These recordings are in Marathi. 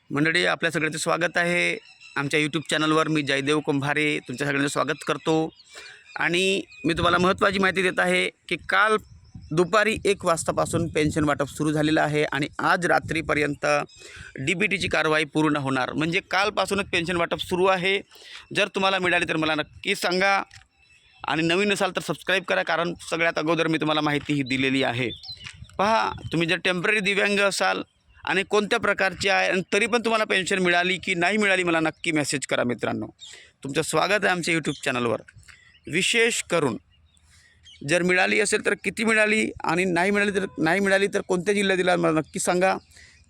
मंडळी, आपल्या सगळ्यांचं स्वागत आहे आमच्या यूट्यूब चॅनलवर. मी जयदेव कुंभारे तुमच्या सगळ्यांचं स्वागत करतो आणि मी तुम्हाला महत्त्वाची माहिती देत आहे की काल दुपारी 1 वाजतापासून पेन्शन वाटप सुरू झालेलं आहे आणि आज रात्रीपर्यंत DBTची कारवाई पूर्ण होणार. म्हणजे कालपासूनच पेन्शन वाटप सुरू आहे. जर तुम्हाला मिळाली तर मला नक्की सांगा आणि नवीन असाल तर सबस्क्राईब करा, कारण सगळ्यात अगोदर मी तुम्हाला माहिती ही दिलेली आहे. पहा, तुम्ही जर टेम्पररी दिव्यांग असाल आणि कोणत्या प्रकारची आहे आणि तरी पण तुम्हाला पेन्शन मिळाली की नाही मिळाली, मला नक्की मेसेज करा. मित्रांनो, तुमचं स्वागत आहे आमच्या यूट्यूब चॅनलवर. विशेष करून जर मिळाली असेल तर किती मिळाली आणि नाही मिळाली तर कोणत्या जिल्ह्यात दिला मला नक्की सांगा,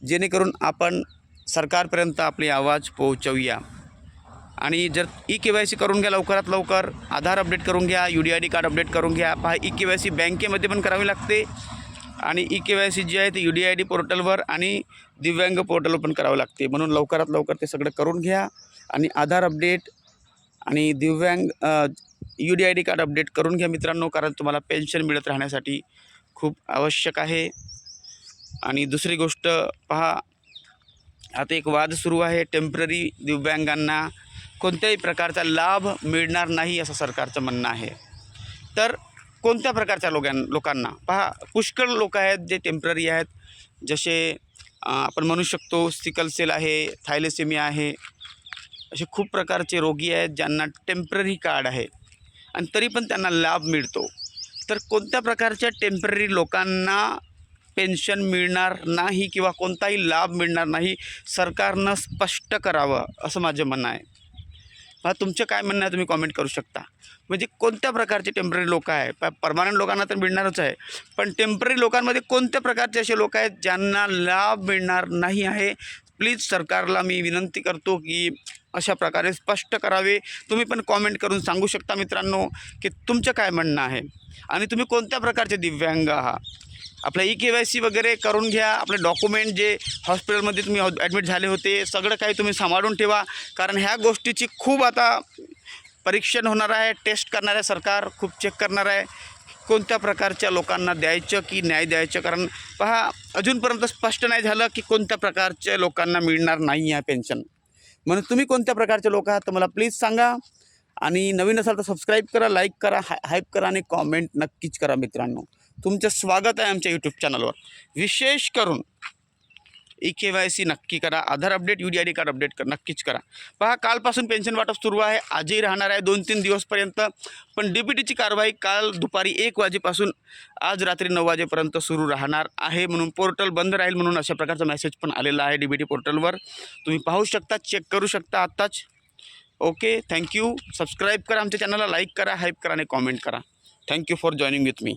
जेणेकरून आपण सरकारपर्यंत आपली आवाज पोहोचवूया. आणि जर EKYC करून घ्या लवकरात लवकर. आधार अपडेट करून घ्या, UDID कार्ड अपडेट करून घ्या. पहा, EKYC बँकेमध्ये पण करावी लागते आणि EKYC जी आहे ते UDID पोर्टलवर आणि दिव्यांग पोर्टलवर पण करावं लागते. म्हणून लवकरात लवकर ते सगळं करून घ्या आणि आधार अपडेट आणि दिव्यांग UDID कार्ड अपडेट करून घ्या मित्रांनो, कारण तुम्हाला पेन्शन मिळत राहण्यासाठी खूप आवश्यक आहे. आणि दुसरी गोष्ट पहा, आता एक वाद सुरू आहे. टेम्पररी दिव्यांगांना कोणत्याही प्रकारचा लाभ मिळणार नाही असं सरकारचं म्हणणं आहे. तर कोणत्या प्रकारच्या लोकांना पहा, पुष्कळ लोक आहेत जे टेम्पररी आहेत. जसे आपण म्हणू शकतो सिकल सेल आहे, थायलेसेमिया आहे, असे खूप प्रकारचे रोगी आहेत ज्यांना टेम्पररी कार्ड आहे आणि तरी पण त्यांना लाभ मिळतो. तर कोणत्या प्रकारच्या टेम्पररी लोकांना पेन्शन मिळणार नाही किंवा कोणताही लाभ मिळणार नाही, सरकारनं स्पष्ट करावं असं माझं म्हणणं आहे. पहा, तुमचं काय म्हणणं आहे तुम्ही कॉमेंट करू शकता. म्हणजे कोणत्या प्रकारचे टेम्पररी लोक आहे, परमनंट लोकांना तर मिळणारच आहे, पण टेम्पररी लोकांमध्ये कोणत्या प्रकारचे असे लोक आहेत ज्यांना लाभ मिळणार नाही आहे. प्लीज सरकारला मी विनंती करतो की अशा प्रकारे स्पष्ट करावे. तुम्ही पण कॉमेंट करून सांगू शकता मित्रांनो की तुमचं काय म्हणणं आहे आणि तुम्ही कोणत्या प्रकारचे दिव्यांग आहात. आपलं EKYC वगैरे करून घ्या. आपले डॉक्युमेंट जे हॉस्पिटलमध्ये तुम्ही ॲडमिट झाले होते सगळं काही तुम्ही सांभाळून ठेवा, कारण ह्या गोष्टीची खूप आता परीक्षण होणार आहे. टेस्ट करणार आहे सरकार, खूप चेक करणार आहे कोणत्या प्रकारच्या लोकांना द्यायचं की नाही द्यायचं. कारण पहा, अजूनपर्यंत स्पष्ट नाही झालं की कोणत्या प्रकारच्या लोकांना मिळणार नाही आहे पेन्शन. म्हणून तुम्ही कोणत्या प्रकारचे लोक आहात तर मला प्लीज सांगा. आणि नवीन असाल तर सबस्क्राईब करा, लाईक करा, हाईप करा आणि कॉमेंट नक्कीच करा मित्रांनो. तुमचं स्वागत आहे आमच्या यूट्यूब चॅनलवर. विशेष करून EKYC नक्की करा, आधार अपडेट, UDID कार्ड अपडेट नक्कीच करा. पहा, कालपासून पेन्शन वाटप सुरू आहे, आजही राहणार आहे 2-3 दिवसपर्यंत. पण DBTची कारवाई काल दुपारी 1 वाजेपासून आज रात्री 9 वाजेपर्यंत सुरू राहणार आहे. म्हणून पोर्टल बंद राहील म्हणून अशा प्रकारचा मेसेज पण आलेला आहे DBT पोर्टलवर. तुम्ही पाहू शकता, चेक करू शकता आत्ताच. Okay, thank you. सबस्क्राईब करा आमच्या चॅनलला, लाईक करा, हाईप करा आणि कॉमेंट करा. Thank you for joining with me.